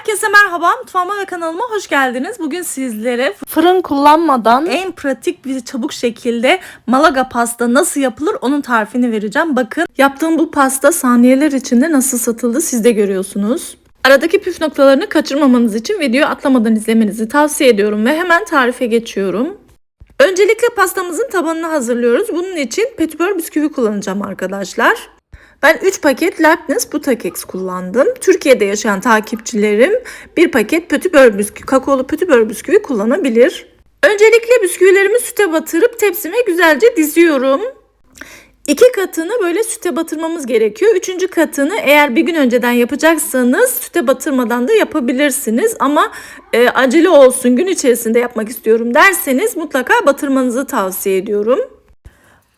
Herkese merhaba, mutfağıma ve kanalıma hoş geldiniz. Bugün sizlere fırın kullanmadan en pratik ve çabuk şekilde Malaga pasta nasıl yapılır onun tarifini vereceğim. Bakın yaptığım bu pasta saniyeler içinde nasıl satıldı siz de görüyorsunuz. Aradaki püf noktalarını kaçırmamanız için videoyu atlamadan izlemenizi tavsiye ediyorum ve hemen tarife geçiyorum. Öncelikle pastamızın tabanını hazırlıyoruz. Bunun için petibör bisküvi kullanacağım arkadaşlar. Ben 3 paket Leibniz Butterkeks kullandım. Türkiye'de yaşayan takipçilerim 1 paket petibör bisküvi, kakaolu petibör bisküvi kullanabilir. Öncelikle bisküvilerimi süte batırıp tepsime güzelce diziyorum. 2 katını böyle süte batırmamız gerekiyor. 3. katını eğer bir gün önceden yapacaksanız süte batırmadan da yapabilirsiniz. Ama acele olsun, gün içerisinde yapmak istiyorum derseniz mutlaka batırmanızı tavsiye ediyorum.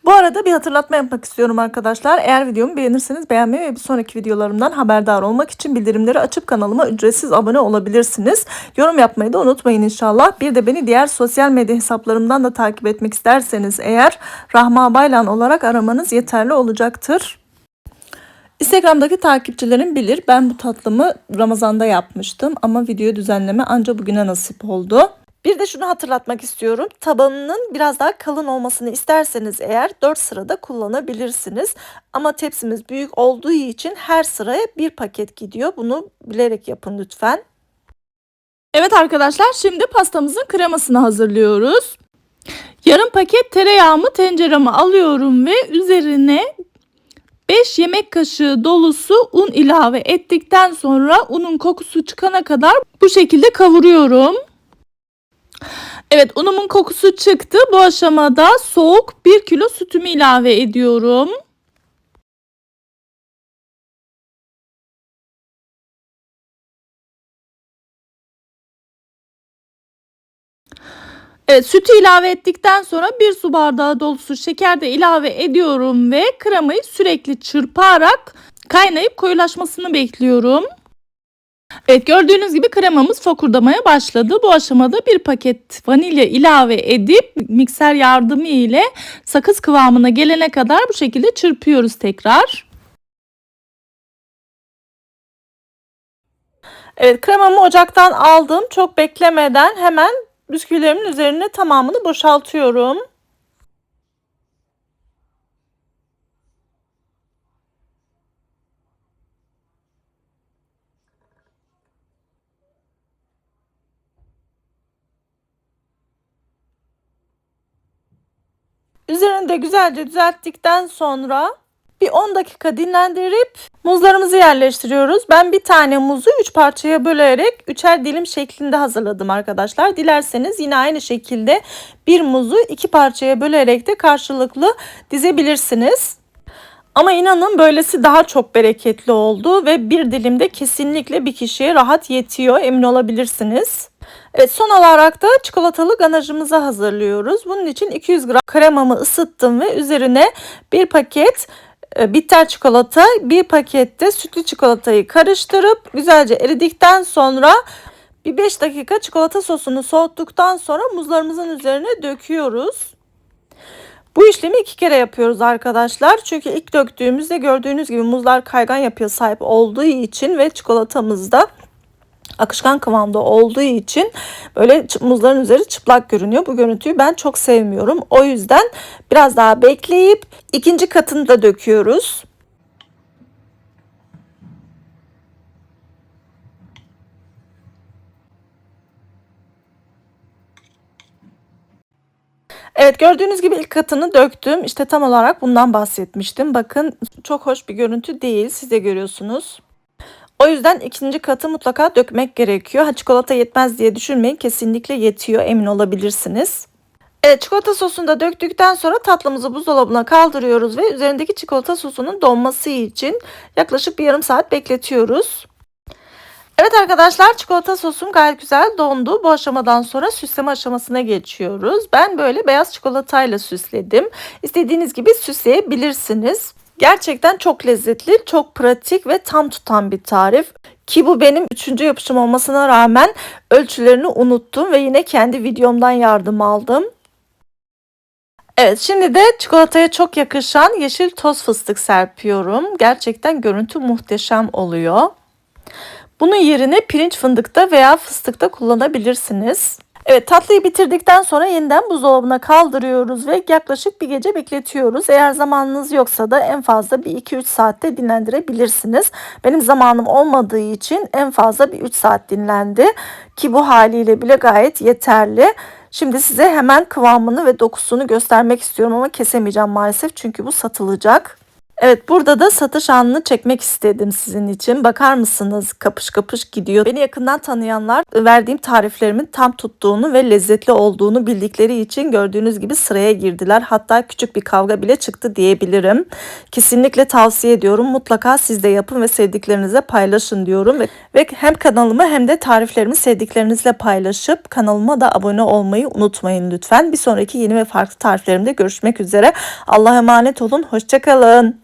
Bu arada bir hatırlatma yapmak istiyorum arkadaşlar. Eğer videomu beğenirseniz beğenmeyi ve bir sonraki videolarımdan haberdar olmak için bildirimleri açıp kanalıma ücretsiz abone olabilirsiniz. Yorum yapmayı da unutmayın inşallah. Bir de beni diğer sosyal medya hesaplarımdan da takip etmek isterseniz eğer Rahma Baylan olarak aramanız yeterli olacaktır. Instagram'daki takipçilerim bilir, ben bu tatlımı Ramazan'da yapmıştım ama video düzenleme ancak bugüne nasip oldu. Bir de şunu hatırlatmak istiyorum. Tabanının biraz daha kalın olmasını isterseniz eğer 4 sırada kullanabilirsiniz. Ama tepsimiz büyük olduğu için her sıraya 1 paket gidiyor. Bunu bilerek yapın lütfen. Evet arkadaşlar, şimdi pastamızın kremasını hazırlıyoruz. Yarım paket tereyağımı tencereme alıyorum ve üzerine 5 yemek kaşığı dolusu un ilave ettikten sonra unun kokusu çıkana kadar bu şekilde kavuruyorum. Evet, unumun kokusu çıktı. Bu aşamada soğuk 1 kilo sütümü ilave ediyorum. Evet, sütü ilave ettikten sonra 1 su bardağı dolusu şeker de ilave ediyorum ve kremayı sürekli çırparak kaynayıp koyulaşmasını bekliyorum. Evet, gördüğünüz gibi kremamız fokurdamaya başladı. Bu aşamada 1 paket vanilya ilave edip mikser yardımı ile sakız kıvamına gelene kadar bu şekilde çırpıyoruz tekrar. Evet, kremamı ocaktan aldım. Çok beklemeden hemen bisküvilerimin üzerine tamamını boşaltıyorum. Üzerini de güzelce düzelttikten sonra bir 10 dakika dinlendirip muzlarımızı yerleştiriyoruz. Ben bir tane muzu 3 parçaya bölerek 3'er dilim şeklinde hazırladım arkadaşlar. Dilerseniz yine aynı şekilde bir muzu 2 parçaya bölerek de karşılıklı dizebilirsiniz. Ama inanın böylesi daha çok bereketli oldu ve bir dilimde kesinlikle bir kişiye rahat yetiyor, emin olabilirsiniz. Evet, son olarak da çikolatalı ganajımızı hazırlıyoruz. Bunun için 200 gram kremamı ısıttım ve üzerine bir paket bitter çikolata, bir pakette sütlü çikolatayı karıştırıp güzelce eridikten sonra bir 5 dakika çikolata sosunu soğuttuktan sonra muzlarımızın üzerine döküyoruz. Bu işlemi 2 kere yapıyoruz arkadaşlar. Çünkü ilk döktüğümüzde gördüğünüz gibi muzlar kaygan yapıya sahip olduğu için ve çikolatamız da akışkan kıvamda olduğu için böyle muzların üzeri çıplak görünüyor. Bu görüntüyü ben çok sevmiyorum. O yüzden biraz daha bekleyip ikinci katını da döküyoruz. Evet, gördüğünüz gibi ilk katını döktüm. İşte tam olarak bundan bahsetmiştim. Bakın çok hoş bir görüntü değil. Siz de görüyorsunuz. O yüzden ikinci katı mutlaka dökmek gerekiyor. Çikolata yetmez diye düşünmeyin. Kesinlikle yetiyor, emin olabilirsiniz. Evet, çikolata sosunu da döktükten sonra tatlımızı buzdolabına kaldırıyoruz ve üzerindeki çikolata sosunun donması için yaklaşık bir yarım saat bekletiyoruz. Evet arkadaşlar, çikolata sosum gayet güzel dondu. Bu aşamadan sonra süsleme aşamasına geçiyoruz. Ben böyle beyaz çikolatayla süsledim. İstediğiniz gibi süsleyebilirsiniz. Gerçekten çok lezzetli, çok pratik ve tam tutan bir tarif. Ki bu benim 3. yapışım olmasına rağmen ölçülerini unuttum ve yine kendi videomdan yardım aldım. Evet, şimdi de çikolataya çok yakışan yeşil toz fıstık serpiyorum. Gerçekten görüntü muhteşem oluyor. Bunun yerine pirinç fındıkta veya fıstıkta kullanabilirsiniz. Evet, tatlıyı bitirdikten sonra yeniden buzdolabına kaldırıyoruz ve yaklaşık bir gece bekletiyoruz. Eğer zamanınız yoksa da en fazla bir 2-3 saatte dinlendirebilirsiniz. Benim zamanım olmadığı için en fazla bir 3 saat dinlendi ki bu haliyle bile gayet yeterli. Şimdi size hemen kıvamını ve dokusunu göstermek istiyorum ama kesemeyeceğim maalesef çünkü bu satılacak. Evet, burada da satış anını çekmek istedim sizin için. Bakar mısınız? Kapış kapış gidiyor. Beni yakından tanıyanlar verdiğim tariflerimin tam tuttuğunu ve lezzetli olduğunu bildikleri için gördüğünüz gibi sıraya girdiler. Hatta küçük bir kavga bile çıktı diyebilirim. Kesinlikle tavsiye ediyorum. Mutlaka siz de yapın ve sevdiklerinize paylaşın diyorum. Ve hem kanalımı hem de tariflerimi sevdiklerinizle paylaşıp kanalıma da abone olmayı unutmayın lütfen. Bir sonraki yeni ve farklı tariflerimde görüşmek üzere. Allah'a emanet olun. Hoşça kalın.